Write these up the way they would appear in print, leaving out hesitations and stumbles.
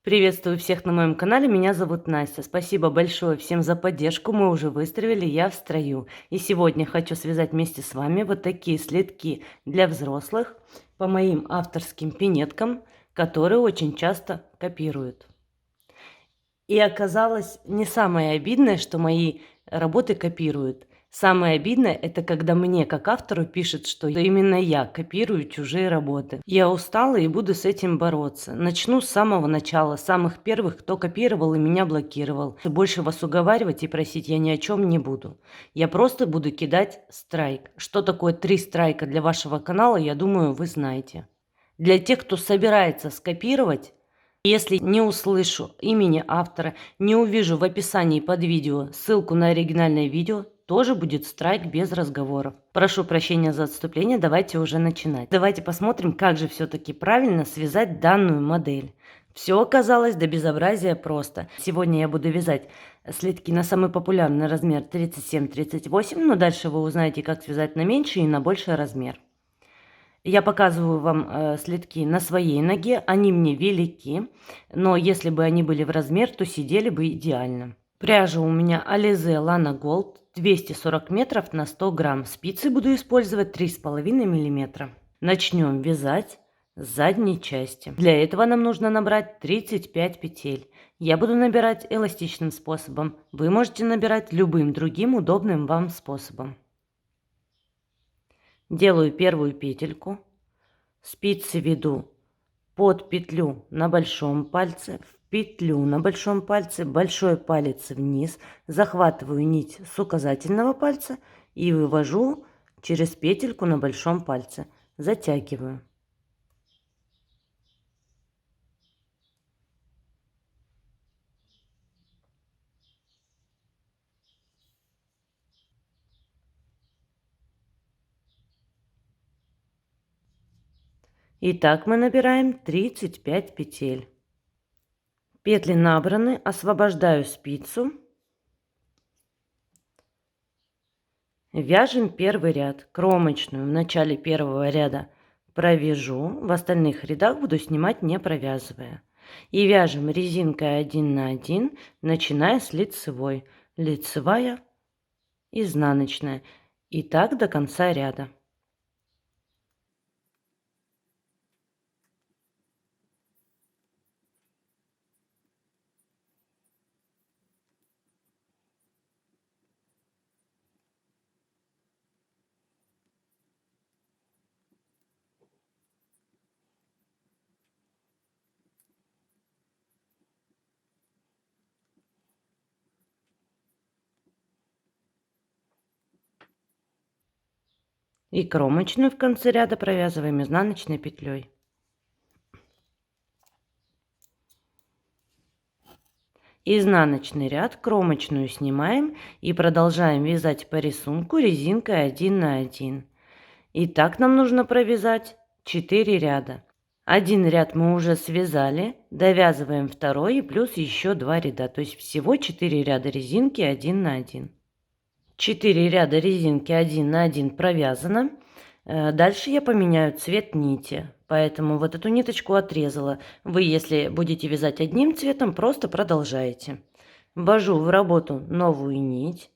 Приветствую всех на моем канале, меня зовут Настя. Спасибо большое всем за поддержку, мы уже выстрелили, я в строю. И сегодня хочу связать вместе с вами вот такие следки для взрослых по моим авторским пинеткам, которые очень часто копируют. И оказалось не самое обидное, что мои работы копируют. Самое обидное – это когда мне, как автору, пишут, что именно я копирую чужие работы. Я устала и буду с этим бороться. Начну с самого начала, самых первых, кто копировал и меня блокировал. Больше вас уговаривать и просить я ни о чем не буду. Я просто буду кидать страйк. Что такое 3 страйка для вашего канала, я думаю, вы знаете. Для тех, кто собирается скопировать, если не услышу имени автора, не увижу в описании под видео ссылку на оригинальное видео, тоже будет страйк без разговоров. Прошу прощения за отступление, давайте уже начинать. Давайте посмотрим, как же все-таки правильно связать данную модель. Все оказалось до безобразия просто. Сегодня я буду вязать следки на самый популярный размер 37-38, но дальше вы узнаете, как связать на меньший и на больший размер. Я показываю вам следки на своей ноге, они мне велики, но если бы они были в размер, то сидели бы идеально. Пряжа у меня Alize Lana Gold 240 метров на 100 грамм. Спицы буду использовать 3,5 миллиметра. Начнем вязать с задней части. Для этого нам нужно набрать 35 петель. Я буду набирать эластичным способом. Вы можете набирать любым другим удобным вам способом. Делаю первую петельку, спицы веду под петлю на большом пальце, в петлю на большом пальце, большой палец вниз, захватываю нить с указательного пальца и вывожу через петельку на большом пальце, затягиваю. И так мы набираем 35 петель. Петли набраны, освобождаю спицу. Вяжем первый ряд. Кромочную в начале первого ряда провяжу, в остальных рядах буду снимать не провязывая. И вяжем резинкой 1 на 1, начиная с лицевой. Лицевая, изнаночная. И так до конца ряда. И кромочную в конце ряда провязываем изнаночной петлей. Изнаночный ряд, кромочную снимаем и продолжаем вязать по рисунку резинкой 1 на 1. И так нам нужно провязать 4 ряда. Один ряд мы уже связали, довязываем второй и плюс еще 2 ряда. То есть всего 4 ряда резинки 1 на 1. 4 ряда резинки 1 на 1 провязано. Дальше я поменяю цвет нити, поэтому вот эту ниточку отрезала. Вы, если будете вязать одним цветом, просто продолжаете. Ввожу в работу новую нить.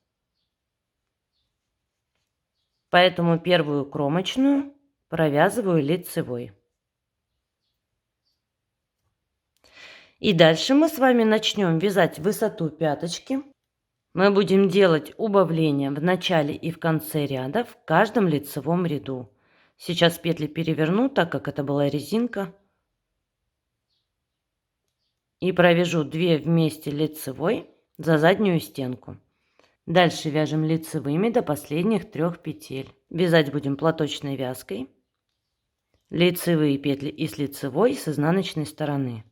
Поэтому первую кромочную провязываю лицевой. И дальше мы с вами начнем вязать высоту пяточки. Мы будем делать убавления в начале и в конце ряда в каждом лицевом ряду. Сейчас петли переверну, так как это была резинка. И провяжу 2 вместе лицевой за заднюю стенку. Дальше вяжем лицевыми до последних 3 петель. Вязать будем платочной вязкой. Лицевые петли и с лицевой, и с изнаночной стороны.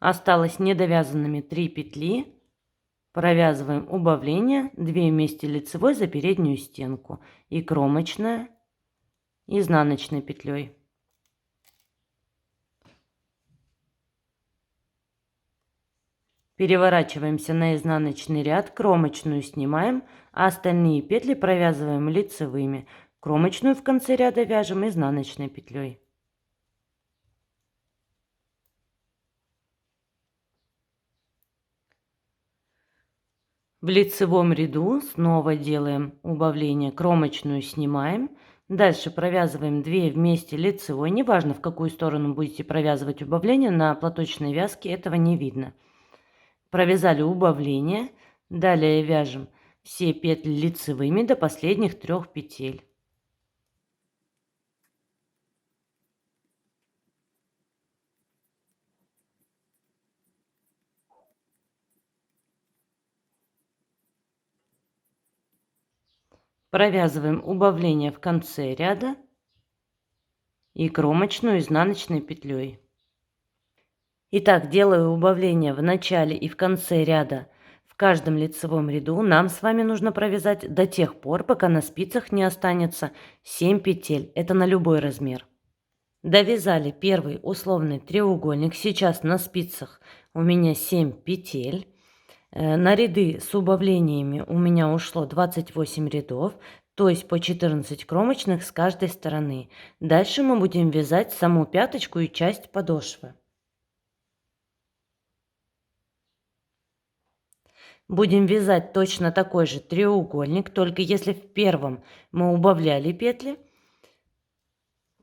Осталось недовязанными 3 петли. Провязываем убавление, 2 вместе лицевой за переднюю стенку и кромочная, изнаночной петлей. Переворачиваемся на изнаночный ряд, кромочную снимаем, а остальные петли провязываем лицевыми. Кромочную в конце ряда вяжем изнаночной петлей. В лицевом ряду снова делаем убавление, кромочную снимаем. Дальше провязываем 2 вместе лицевой. Неважно, в какую сторону будете провязывать убавление, на платочной вязке этого не видно. Провязали убавление. Далее вяжем все петли лицевыми до последних 3 петель. Провязываем убавление в конце ряда и кромочную изнаночной петлей. Итак, делаю убавление в начале и в конце ряда. В каждом лицевом ряду нам с вами нужно провязать до тех пор, пока на спицах не останется 7 петель. Это на любой размер. Довязали первый условный треугольник. Сейчас на спицах у меня 7 петель. На ряды с убавлениями у меня ушло 28 рядов, то есть по 14 кромочных с каждой стороны. Дальше мы будем вязать саму пяточку и часть подошвы. Будем вязать точно такой же треугольник, только если в первом мы убавляли петли,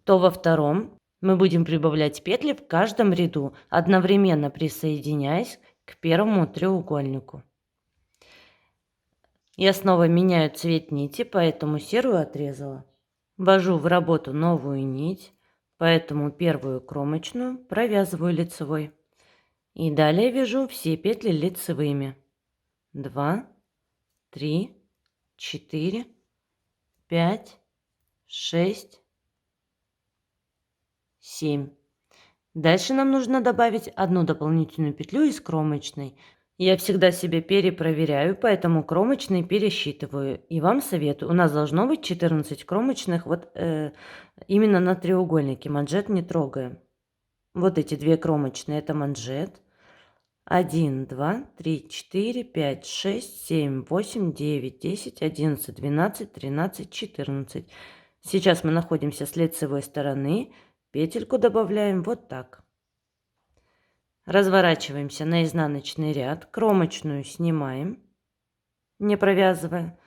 то во втором мы будем прибавлять петли в каждом ряду, одновременно присоединяясь к первому треугольнику. Я снова меняю цвет нити, поэтому серую отрезала. Ввожу в работу новую нить, поэтому первую кромочную провязываю лицевой. И далее вяжу все петли лицевыми. 2, 3, 4, 5, 6, 7. Дальше нам нужно добавить одну дополнительную петлю из кромочной. Я всегда себе перепроверяю, поэтому кромочные пересчитываю. И вам советую, у нас должно быть 14 кромочных именно на треугольнике. Манжет не трогаем. Вот эти 2 кромочные, это манжет. 1, 2, 3, 4, 5, 6, 7, 8, 9, 10, 11, 12, 13, 14. Сейчас мы находимся с лицевой стороны. Петельку добавляем вот так. Разворачиваемся на изнаночный ряд, кромочную снимаем, не провязывая.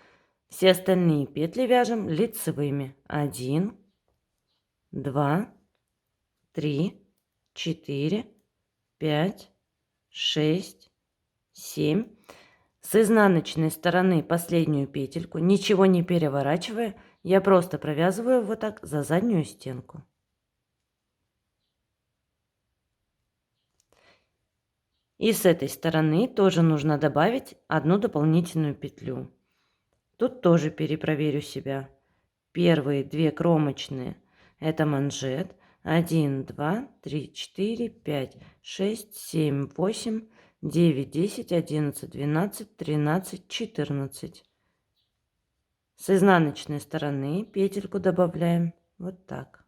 Все остальные петли вяжем лицевыми. 1, 2, 3, 4, 5, 6, 7. С изнаночной стороны последнюю петельку, ничего не переворачивая, я просто провязываю вот так за заднюю стенку. И с этой стороны тоже нужно добавить одну дополнительную петлю. Тут тоже перепроверю себя. Первые 2 кромочные — это манжет. 1, 2, 3, 4, 5, 6, 7, 8, 9, 10, 11, 12, 13, 14. С изнаночной стороны петельку добавляем вот так.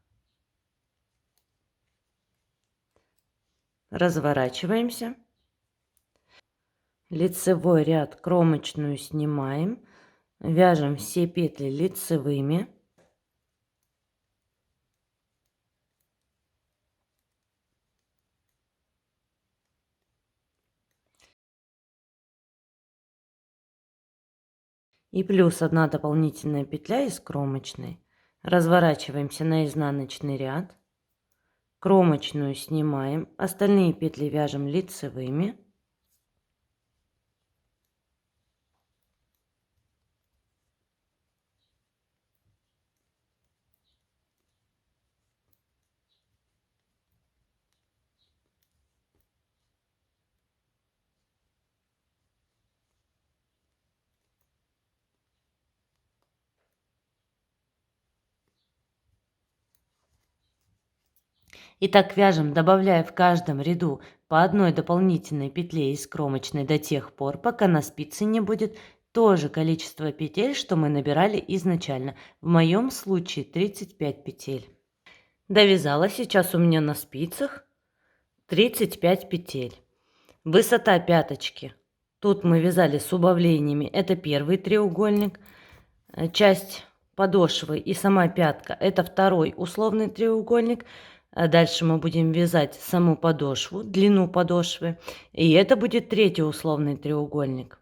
Разворачиваемся. Лицевой ряд, кромочную снимаем, вяжем все петли лицевыми. И плюс 1 дополнительная петля из кромочной. Разворачиваемся на изнаночный ряд, кромочную снимаем, остальные петли вяжем лицевыми. И так вяжем, добавляя в каждом ряду по одной дополнительной петле из кромочной до тех пор, пока на спице не будет то же количество петель, что мы набирали изначально. В моем случае 35 петель. Довязала, сейчас у меня на спицах 35 петель. Высота пяточки. Тут мы вязали с убавлениями. Это первый треугольник. Часть подошвы и сама пятка. Это второй условный треугольник. Дальше мы будем вязать саму подошву, длину подошвы. И это будет третий условный треугольник.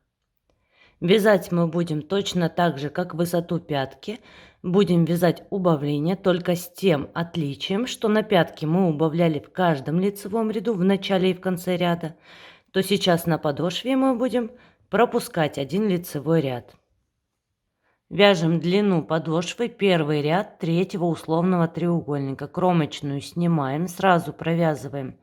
Вязать мы будем точно так же, как высоту пятки. Будем вязать убавление, только с тем отличием, что на пятке мы убавляли в каждом лицевом ряду, в начале и в конце ряда, то сейчас на подошве мы будем пропускать один лицевой ряд. Вяжем длину подошвы, первый ряд третьего условного треугольника. Кромочную снимаем, сразу провязываем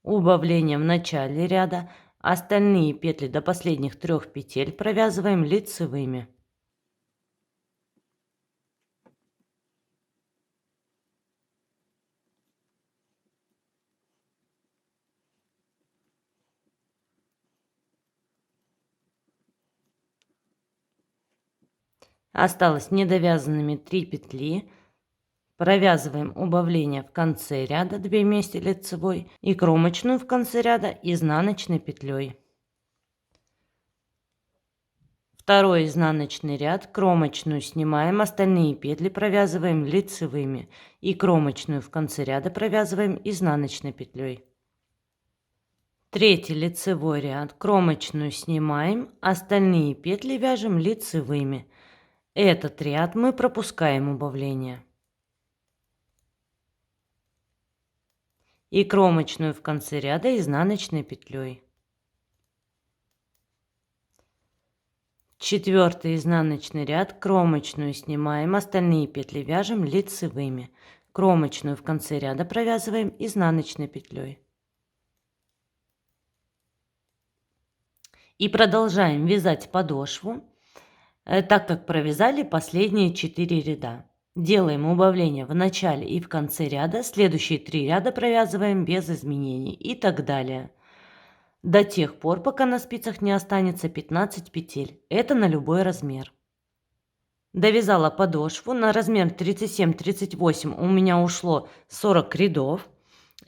убавление в начале ряда. Остальные петли до последних 3 петель провязываем лицевыми. Осталось недовязанными 3 петли. Провязываем убавление в конце ряда 2 вместе лицевой и кромочную в конце ряда изнаночной петлей. Второй изнаночный ряд, кромочную снимаем, остальные петли провязываем лицевыми и кромочную в конце ряда провязываем изнаночной петлей. Третий лицевой ряд, кромочную снимаем, остальные петли вяжем лицевыми. Этот ряд мы пропускаем убавление. И кромочную в конце ряда изнаночной петлей. Четвертый изнаночный ряд, кромочную снимаем, остальные петли вяжем лицевыми. Кромочную в конце ряда провязываем изнаночной петлей. И продолжаем вязать подошву, так как провязали последние 4 ряда. Делаем убавление в начале и в конце ряда, следующие 3 ряда провязываем без изменений и так далее. До тех пор, пока на спицах не останется 15 петель. Это на любой размер. Довязала подошву. На размер 37-38 у меня ушло 40 рядов.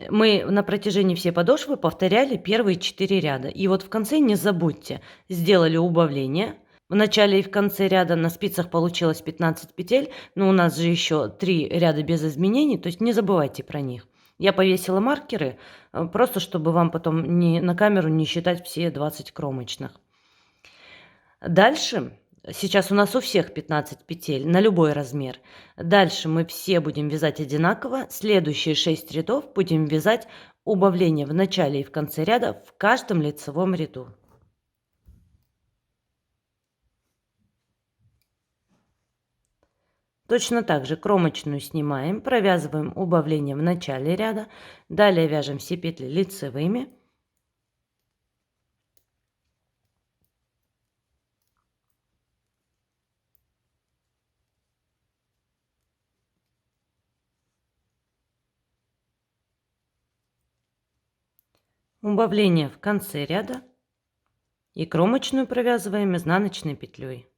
Мы на протяжении всей подошвы повторяли первые 4 ряда. И вот в конце не забудьте, сделали убавление. В начале и в конце ряда на спицах получилось 15 петель, но у нас же еще 3 ряда без изменений, то есть не забывайте про них. Я повесила маркеры, просто чтобы вам потом на камеру не считать все 20 кромочных. Дальше, сейчас у нас у всех 15 петель на любой размер. Дальше мы все будем вязать одинаково. Следующие 6 рядов будем вязать убавление в начале и в конце ряда в каждом лицевом ряду. Точно так же кромочную снимаем, провязываем убавление в начале ряда, далее вяжем все петли лицевыми. Убавление в конце ряда и кромочную провязываем изнаночной петлей.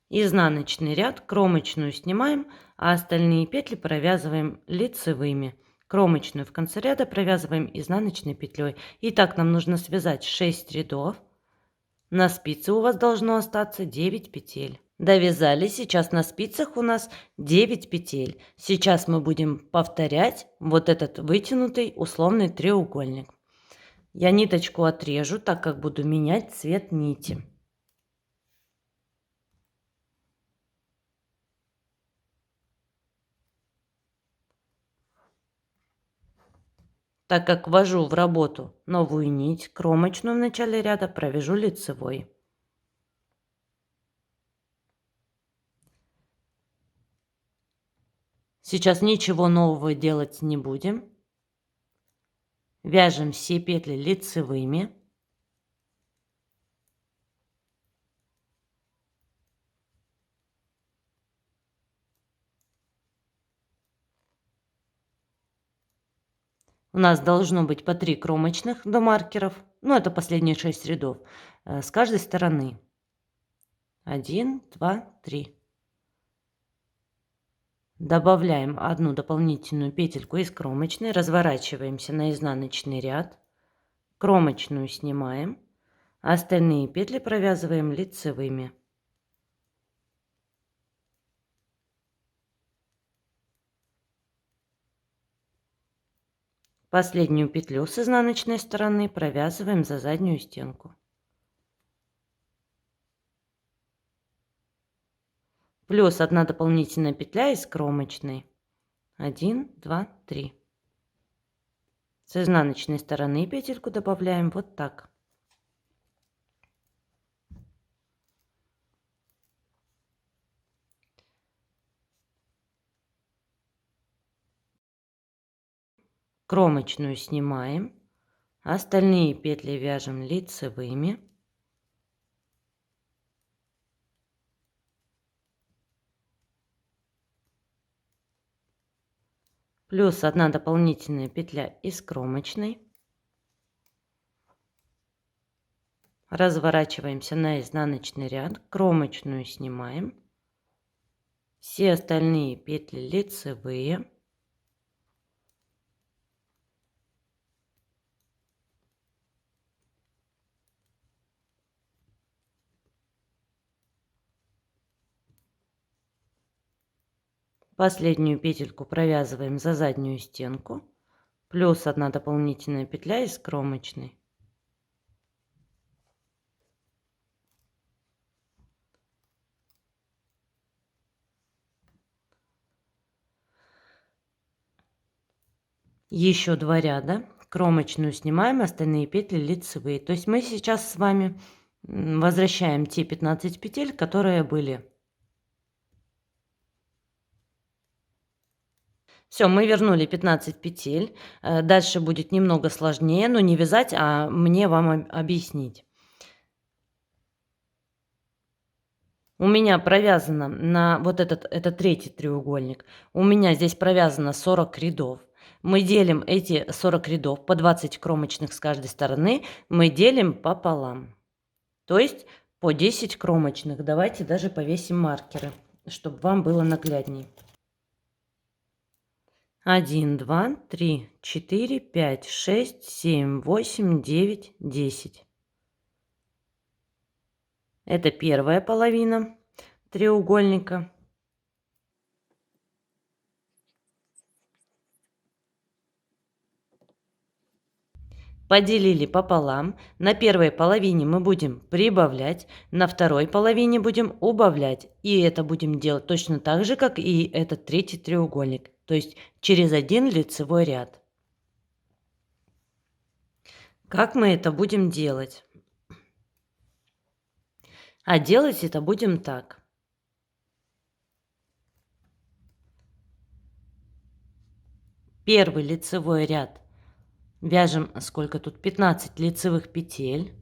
Изнаночный ряд, кромочную снимаем, а остальные петли провязываем лицевыми. Кромочную в конце ряда провязываем изнаночной петлей. И так нам нужно связать 6 рядов. На спице у вас должно остаться 9 петель. Довязали, сейчас на спицах у нас 9 петель. Сейчас мы будем повторять вот этот вытянутый условный треугольник. Я ниточку отрежу, так как буду менять цвет нити. Так как ввожу в работу новую нить, кромочную в начале ряда провяжу лицевой. Сейчас ничего нового делать не будем. Вяжем все петли лицевыми. У нас должно быть по 3 кромочных до маркеров, Ну, это последние 6 рядов. С каждой стороны. 1, 2, 3. Добавляем одну дополнительную петельку из кромочной, разворачиваемся на изнаночный ряд, кромочную снимаем, а остальные петли провязываем лицевыми. Последнюю петлю с изнаночной стороны провязываем за заднюю стенку. Плюс одна дополнительная петля из кромочной. 1, 2, 3. С изнаночной стороны петельку добавляем вот так. Кромочную снимаем, остальные петли вяжем лицевыми. Плюс одна дополнительная петля из кромочной. Разворачиваемся на изнаночный ряд, кромочную снимаем. Все остальные петли лицевые. Последнюю петельку провязываем за заднюю стенку, плюс одна дополнительная петля из кромочной. Еще 2 ряда, кромочную снимаем, остальные петли лицевые. То есть мы сейчас с вами возвращаем те 15 петель, которые были. Все, мы вернули 15 петель. Дальше будет немного сложнее, но не вязать, а мне вам объяснить. У меня провязано на вот это третий треугольник. У меня здесь провязано 40 рядов. Мы делим эти 40 рядов по 20 кромочных с каждой стороны. Мы делим пополам. То есть по 10 кромочных. Давайте даже повесим маркеры, чтобы вам было наглядней. 1, 2, 3, 4, 5, 6, 7, 8, 9, 10. Это первая половина треугольника. Поделили пополам. На первой половине мы будем прибавлять, на второй половине будем убавлять. И это будем делать точно так же, как и этот третий треугольник. То есть через один лицевой ряд. Как мы это будем делать? А делать это будем так. Первый лицевой ряд вяжем, сколько тут, 15 лицевых петель.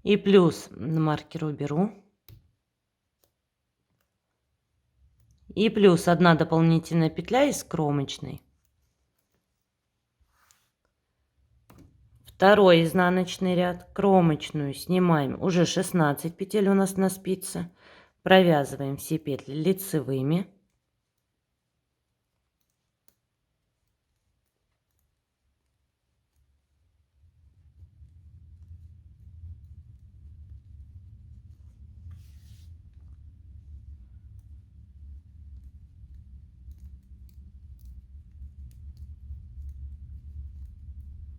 И плюс маркер уберу. И плюс одна дополнительная петля из кромочной. Второй изнаночный ряд, кромочную снимаем, уже 16 петель у нас на спице. Провязываем все петли лицевыми.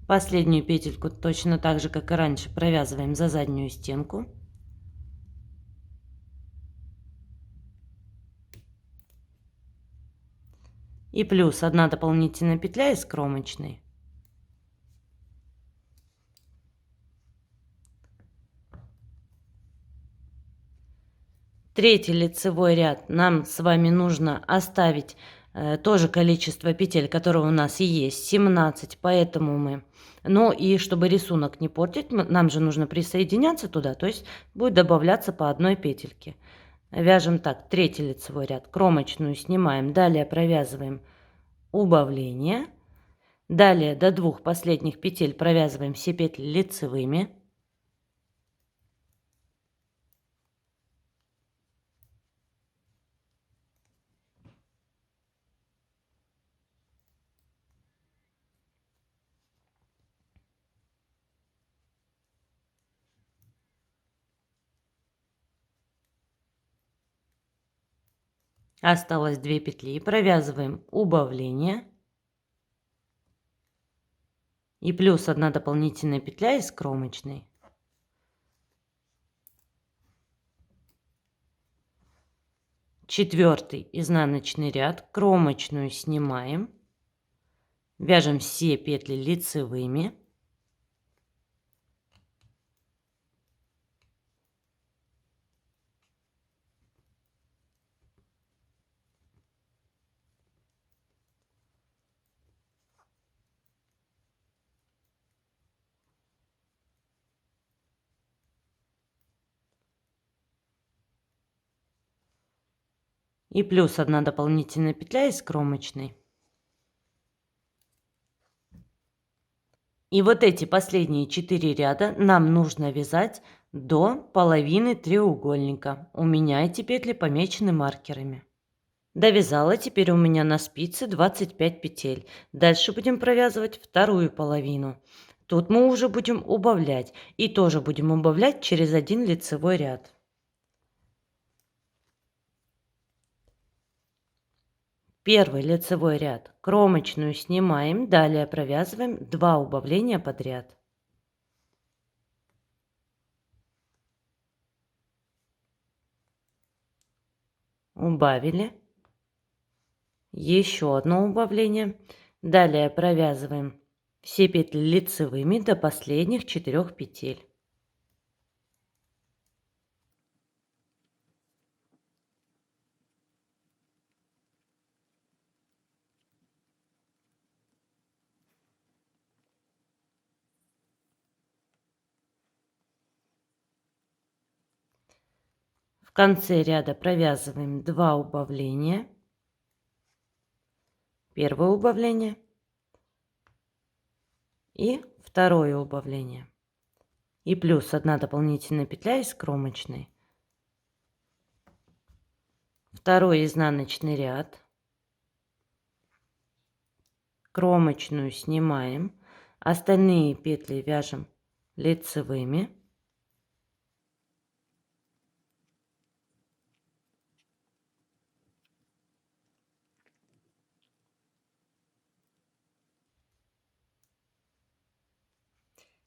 Последнюю петельку точно так же, как и раньше, провязываем за заднюю стенку. И плюс одна дополнительная петля из кромочной. Третий лицевой ряд нам с вами нужно оставить тоже количество петель, которое у нас и есть, 17, поэтому мы... Ну и чтобы рисунок не портить, нам же нужно присоединяться туда, то есть будет добавляться по одной петельке. Вяжем так, третий лицевой ряд, кромочную снимаем, далее провязываем убавление. Далее до 2 последних петель провязываем все петли лицевыми. Осталось 2 петли, провязываем убавление. И плюс 1 дополнительная петля из кромочной. Четвертый изнаночный ряд, кромочную снимаем. Вяжем все петли лицевыми. И плюс 1 дополнительная петля из кромочной. И вот эти последние 4 ряда нам нужно вязать до половины треугольника. У меня эти петли помечены маркерами. Довязала, теперь у меня на спице 25 петель. Дальше будем провязывать вторую половину. Тут мы уже будем убавлять. И тоже будем убавлять через один лицевой ряд. Первый лицевой ряд, кромочную снимаем, далее провязываем 2 убавления подряд. Убавили. Еще одно убавление. Далее провязываем все петли лицевыми до последних 4 петель. В конце ряда провязываем 2 убавления. Первое убавление и второе убавление. И плюс 1 дополнительная петля из кромочной. Второй изнаночный ряд. Кромочную снимаем. Остальные петли вяжем лицевыми.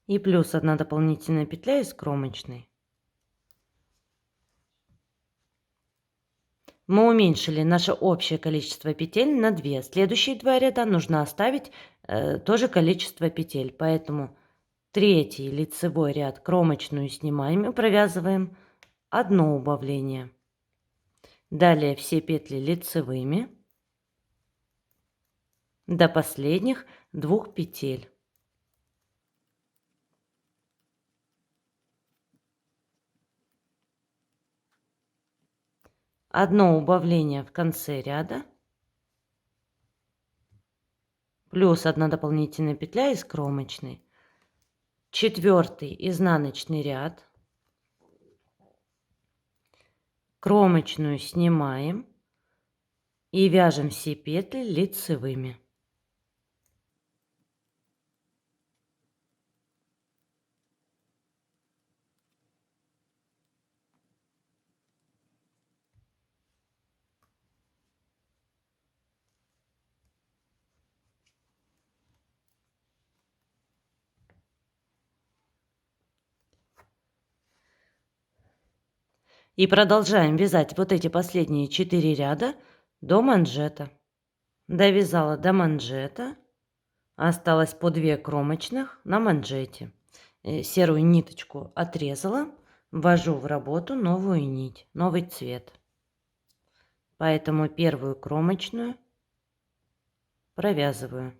И плюс 1 дополнительная петля из кромочной. Мы уменьшили наше общее количество петель на 2. Следующие 2 ряда нужно оставить тоже количество петель. Поэтому третий лицевой ряд, кромочную снимаем и провязываем 1 убавление. Далее все петли лицевыми до последних 2 петель. Одно убавление в конце ряда, плюс 1 дополнительная петля из кромочной. Четвертый изнаночный ряд, кромочную снимаем и вяжем все петли лицевыми. И продолжаем вязать вот эти последние 4 ряда до манжета. Довязала до манжета. Осталось по 2 кромочных на манжете. Серую ниточку отрезала. Ввожу в работу новую нить, новый цвет. Поэтому первую кромочную провязываю.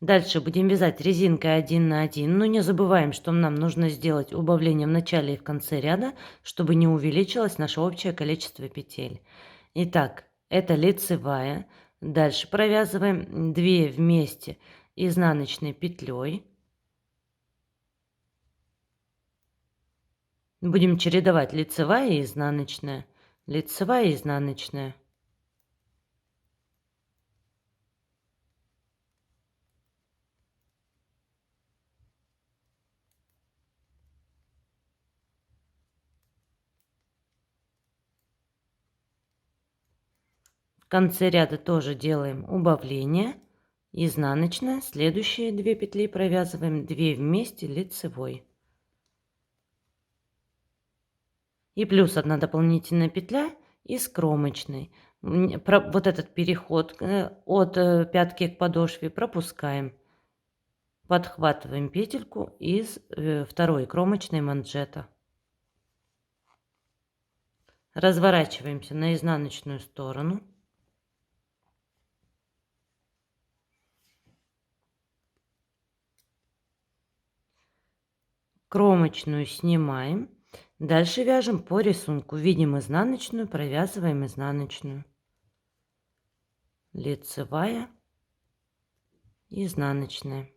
Дальше будем вязать резинкой 1 на 1, но не забываем, что нам нужно сделать убавление в начале и в конце ряда, чтобы не увеличилось наше общее количество петель. Итак, это лицевая. Дальше провязываем 2 вместе изнаночной петлей. Будем чередовать лицевая и изнаночная, лицевая и изнаночная. В конце ряда тоже делаем убавление, изнаночная, следующие 2 петли провязываем 2 вместе лицевой. И плюс 1 дополнительная петля из кромочной. Вот этот переход от пятки к подошве пропускаем. Подхватываем петельку из второй кромочной манжета. Разворачиваемся на изнаночную сторону. Кромочную снимаем. Дальше вяжем по рисунку. Видим изнаночную, провязываем изнаночную. Лицевая, изнаночная.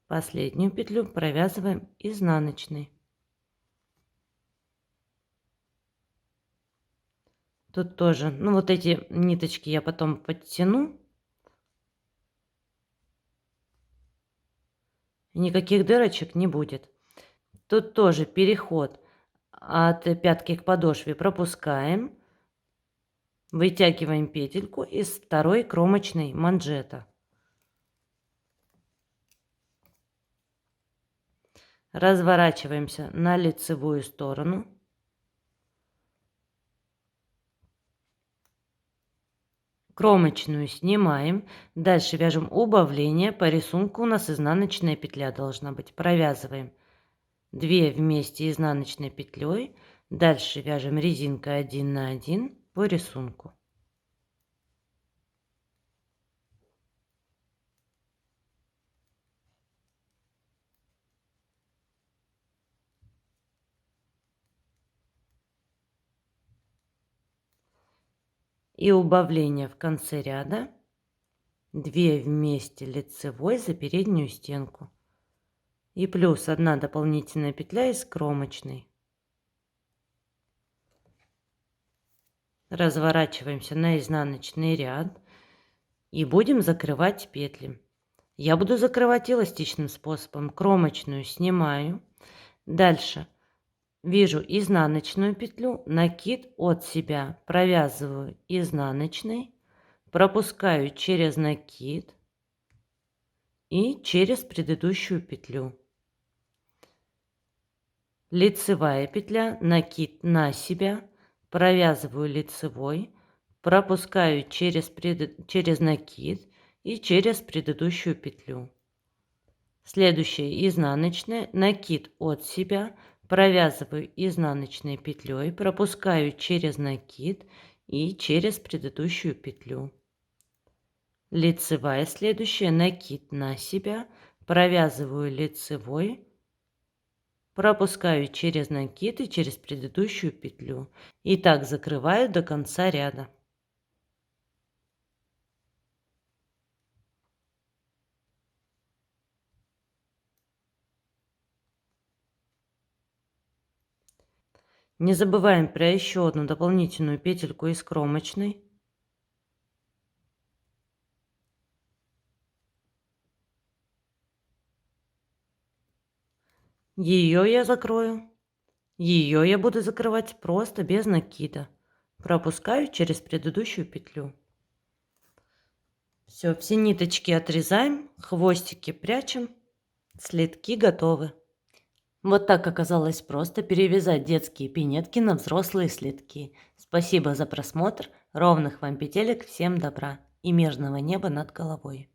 Последнюю петлю провязываем изнаночной. Тут тоже, ну вот эти ниточки я потом подтяну. Никаких дырочек не будет. Тут тоже переход от пятки к подошве пропускаем. Вытягиваем петельку из второй кромочной манжета. Разворачиваемся на лицевую сторону. Кромочную снимаем. Дальше вяжем убавление. По рисунку у нас изнаночная петля должна быть. Провязываем 2 вместе изнаночной петлей. Дальше вяжем резинкой 1 на 1 по рисунку. И убавление в конце ряда 2 вместе лицевой за переднюю стенку и плюс 1 дополнительная петля из кромочной. Разворачиваемся на изнаночный ряд и будем закрывать петли. Я буду закрывать эластичным способом. Кромочную снимаю. Дальше вижу изнаночную петлю, накид от себя провязываю изнаночной, пропускаю через накид и через предыдущую петлю. Лицевая петля, накид на себя, провязываю лицевой, пропускаю через накид и через предыдущую петлю. Следующая изнаночная, накид от себя, провязываю изнаночной петлей, пропускаю через накид и через предыдущую петлю. Лицевая следующая, накид на себя, провязываю лицевой, пропускаю через накид и через предыдущую петлю. И так закрываю до конца ряда. Не забываем про еще одну дополнительную петельку из кромочной. Ее я закрою. Ее я буду закрывать просто без накида. Пропускаю через предыдущую петлю. Все ниточки отрезаем, хвостики прячем, слитки готовы. Вот так оказалось просто перевязать детские пинетки на взрослые следки. Спасибо за просмотр, ровных вам петелек, всем добра и мирного неба над головой.